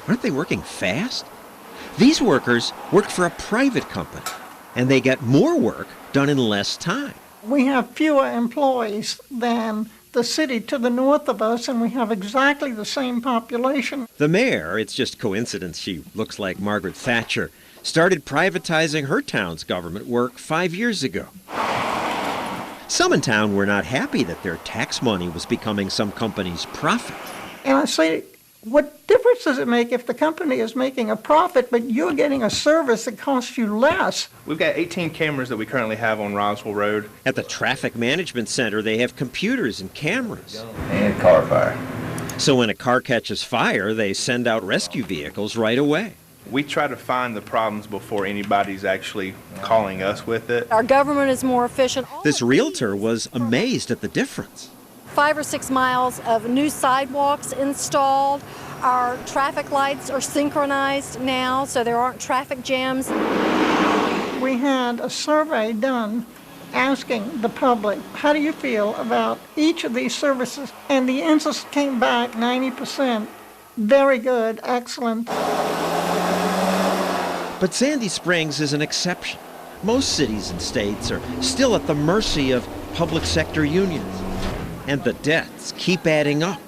Aren't they working fast? These workers work for a private company, and they get more work done in less time. We have fewer employees than the city to the north of us, and we have exactly the same population. The mayor, it's just coincidence she looks like Margaret Thatcher, started privatizing her town's government work 5 years ago. Some in town were not happy that their tax money was becoming some company's profit. And I say, what difference does it make if the company is making a profit, but you're getting a service that costs you less? We've got 18 cameras that we currently have on Roswell Road. At the Traffic Management Center, they have computers and cameras. And car fire. So when a car catches fire, they send out rescue vehicles right away. We try to find the problems before anybody's actually calling us with it. Our government is more efficient. This realtor was amazed at the difference. 5 or 6 miles of new sidewalks installed. Our traffic lights are synchronized now, so there aren't traffic jams. We had a survey done asking the public, how do you feel about each of these services? And the answers came back 90%. Very good, excellent. But Sandy Springs is an exception. Most cities and states are still at the mercy of public sector unions. And the debts keep adding up.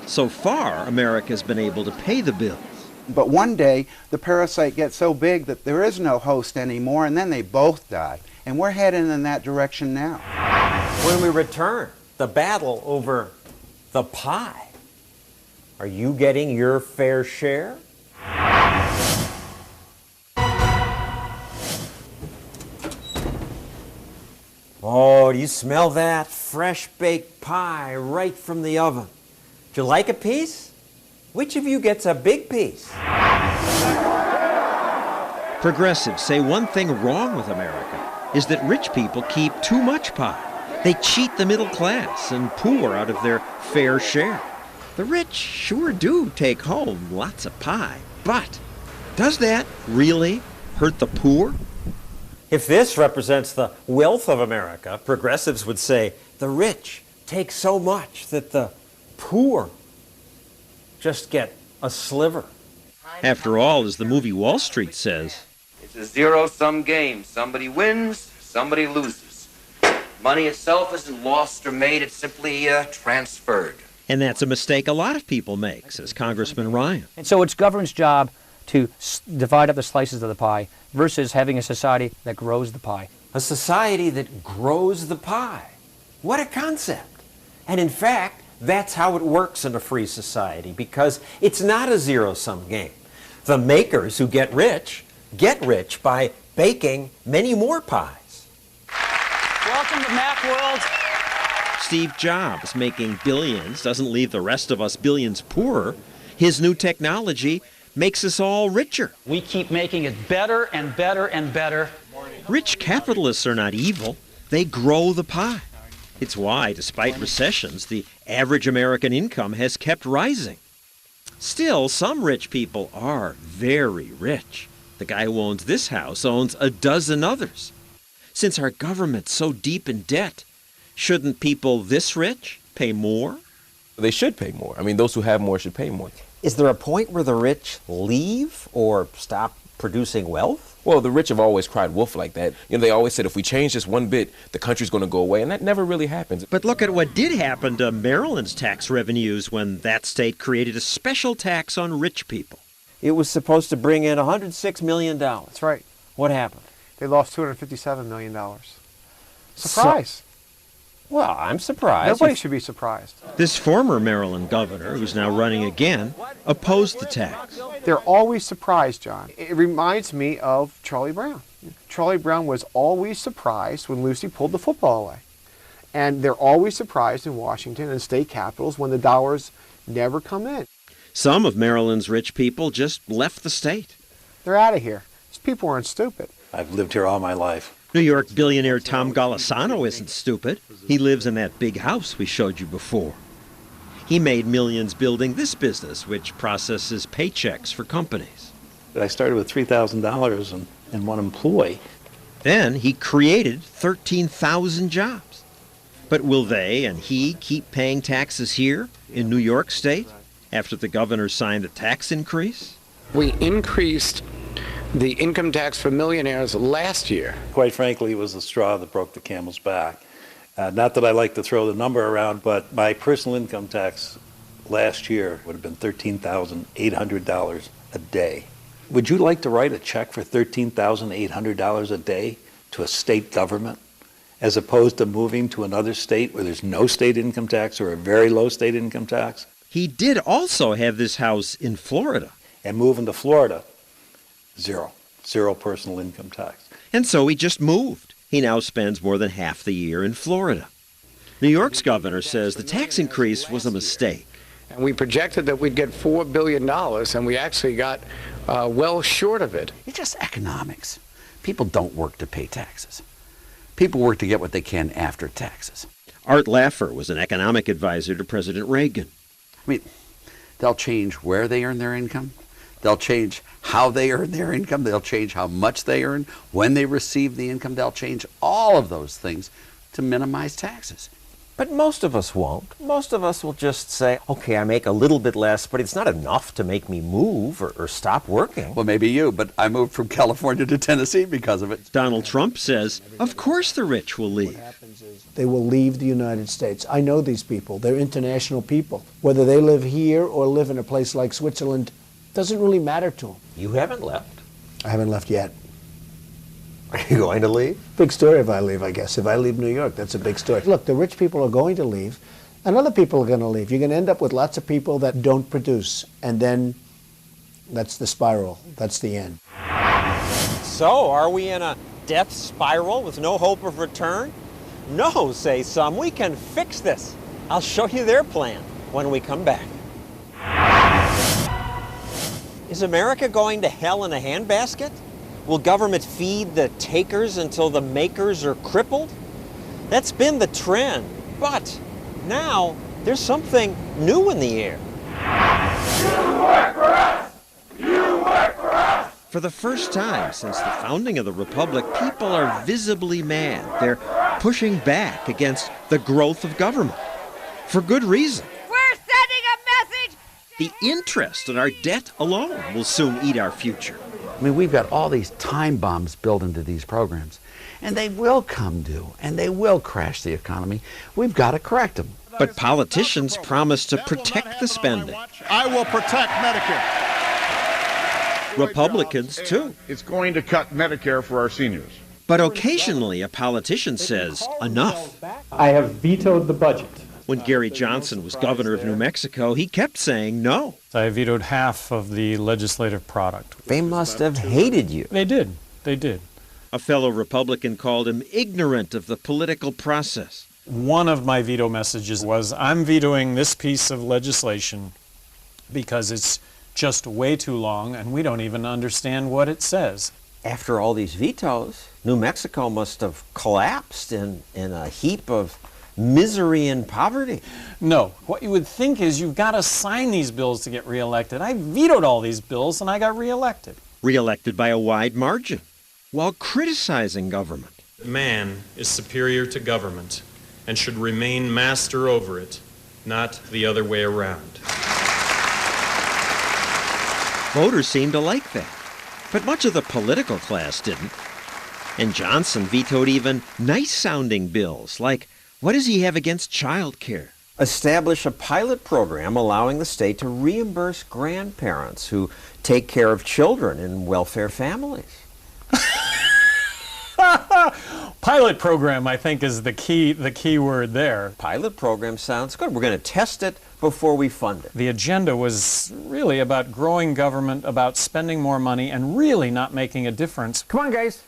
So far, America's been able to pay the bills. But one day, the parasite gets so big that there is no host anymore, and then they both die. And we're heading in that direction now. When we return, the battle over the pie. Are you getting your fair share? Oh, do you smell that? Fresh baked pie right from the oven. Do you like a piece? Which of you gets a big piece? Progressives say one thing wrong with America is that rich people keep too much pie. They cheat the middle class and poor out of their fair share. The rich sure do take home lots of pie, but does that really hurt the poor? If this represents the wealth of America, progressives would say the rich take so much that the poor just get a sliver. After all, as the movie Wall Street says, it's a zero-sum game. Somebody wins, somebody loses. Money itself isn't lost or made, it's simply transferred. And that's a mistake a lot of people make, says Congressman Ryan. And so it's government's job to divide up the slices of the pie versus having a society that grows the pie. A society that grows the pie. What a concept. And in fact, that's how it works in a free society, because it's not a zero-sum game. The makers who get rich by baking many more pies. Welcome to Macworld. Steve Jobs making billions doesn't leave the rest of us billions poorer. His new technology makes us all richer. We keep making it better and better and better. Rich capitalists are not evil. They grow the pie. It's why, despite recessions, the average American income has kept rising. Still, some rich people are very rich. The guy who owns this house owns a dozen others. Since our government's so deep in debt, shouldn't people this rich pay more? They should pay more. I mean, those who have more should pay more. Is there a point where the rich leave or stop producing wealth? Well, the rich have always cried wolf like that. You know, they always said if we change just one bit, the country's going to go away, and that never really happens. But look at what did happen to Maryland's tax revenues when that state created a special tax on rich people. It was supposed to bring in $106 million. That's right. What happened? They lost $257 million. Surprise. Well, I'm surprised. Nobody should be surprised. This former Maryland governor, who's now running again, opposed the tax. They're always surprised, John. It reminds me of Charlie Brown. Charlie Brown was always surprised when Lucy pulled the football away. And they're always surprised in Washington and state capitals when the dollars never come in. Some of Maryland's rich people just left the state. They're out of here. These people aren't stupid. I've lived here all my life. New York billionaire Tom Golisano isn't stupid. He lives in that big house we showed you before. He made millions building this business, which processes paychecks for companies. I started with $3,000 and one employee. Then he created 13,000 jobs. But will they and he keep paying taxes here in New York State after the governor signed a tax increase? We increased the income tax for millionaires last year. Quite frankly, it was the straw that broke the camel's back. Not that I like to throw the number around, but my personal income tax last year would have been $13,800 a day. Would you like to write a check for $13,800 a day to a state government, as opposed to moving to another state where there's no state income tax or a very low state income tax? He did also have this house in Florida. And moving to Florida, zero personal income tax. And so he just moved. He now spends more than half the year in Florida. New York's governor says the tax increase was a mistake. And we projected that we'd get $4 billion, and we actually got well short of it. It's just economics. People don't work to pay taxes. People work to get what they can after taxes. Art Laffer was an economic advisor to President Reagan. I mean, they'll change where they earn their income. They'll change how they earn their income. They'll change how much they earn. When they receive the income, they'll change all of those things to minimize taxes. But most of us won't. Most of us will just say, okay, I make a little bit less, but it's not enough to make me move or stop working. Well, maybe you, but I moved from California to Tennessee because of it. Donald Trump says, of course the rich will leave. They will leave the United States. I know these people. They're international people. Whether they live here or live in a place like Switzerland, doesn't really matter to them. You haven't left. I haven't left yet. Are you going to leave? Big story if I leave, I guess. If I leave New York, that's a big story. Look, the rich people are going to leave, and other people are going to leave. You're going to end up with lots of people that don't produce, and then that's the spiral. That's the end. So, are we in a death spiral with no hope of return? No, say some. We can fix this. I'll show you their plan when we come back. Is America going to hell in a handbasket? Will government feed the takers until the makers are crippled? That's been the trend. But now there's something new in the air. You work for us! You work for us! For the first time since the founding of the Republic, people are visibly mad. They're pushing back against the growth of government. For good reason. We're sending a message! The interest in our debt alone will soon eat our future. I mean, we've got all these time bombs built into these programs, and they will come due, and they will crash the economy. We've got to correct them. But politicians promise to protect the spending. I will protect Medicare. Republicans, too. It's going to cut Medicare for our seniors. But occasionally a politician says, enough. I have vetoed the budget. When Gary Johnson was governor of New Mexico, he kept saying no. I vetoed half of the legislative product. They must have hated you. They did. They did. A fellow Republican called him ignorant of the political process. One of my veto messages was, I'm vetoing this piece of legislation because it's just way too long and we don't even understand what it says. After all these vetoes, New Mexico must have collapsed in a heap of misery and poverty. No. What you would think is you've got to sign these bills to get reelected. I vetoed all these bills and I got reelected. Reelected by a wide margin, while criticizing government. Man is superior to government and should remain master over it, not the other way around. Voters seemed to like that, but much of the political class didn't. And Johnson vetoed even nice-sounding bills, like, what does he have against child care? Establish a pilot program allowing the state to reimburse grandparents who take care of children in welfare families. Pilot program, I think, is the key word there. Pilot program sounds good. We're going to test it before we fund it. The agenda was really about growing government, about spending more money, and really not making a difference. Come on, guys.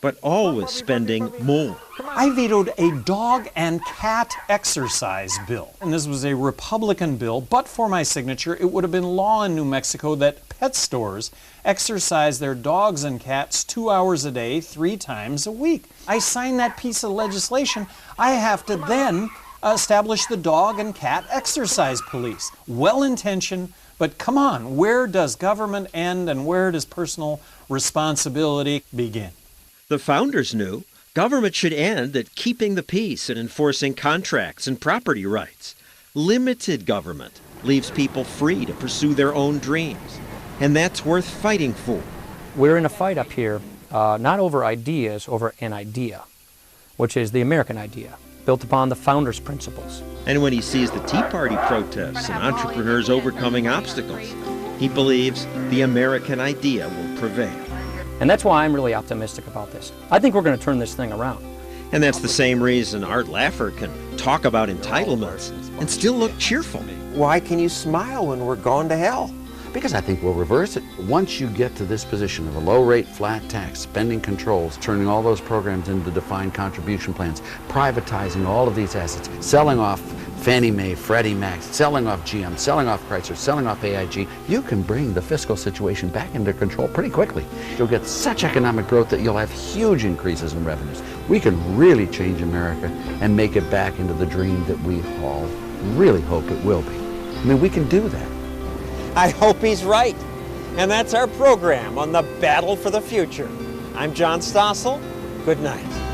But always spending more. I vetoed a dog and cat exercise bill. And this was a Republican bill, but for my signature, it would have been law in New Mexico that pet stores exercise their dogs and cats 2 hours a day, 3 times a week. I signed that piece of legislation. I have to then establish the dog and cat exercise police. Well-intentioned, but come on, where does government end and where does personal responsibility begin? The founders knew government should end at keeping the peace and enforcing contracts and property rights. Limited government leaves people free to pursue their own dreams. And that's worth fighting for. We're in a fight up here, not over ideas, over an idea, which is the American idea, built upon the founders' principles. And when he sees the Tea Party protests and entrepreneurs overcoming obstacles, he believes the American idea will prevail. And that's why I'm really optimistic about this. I think we're going to turn this thing around. And that's the same reason Art Laffer can talk about entitlements and still look cheerful. Why can you smile when we're going to hell? Because I think we'll reverse it. Once you get to this position of a low-rate, flat tax, spending controls, turning all those programs into defined contribution plans, privatizing all of these assets, selling off Fannie Mae, Freddie Mac, selling off GM, selling off Chrysler, selling off AIG, you can bring the fiscal situation back into control pretty quickly. You'll get such economic growth that you'll have huge increases in revenues. We can really change America and make it back into the dream that we all really hope it will be. I mean, we can do that. I hope he's right. And that's our program on the battle for the future. I'm John Stossel. Good night.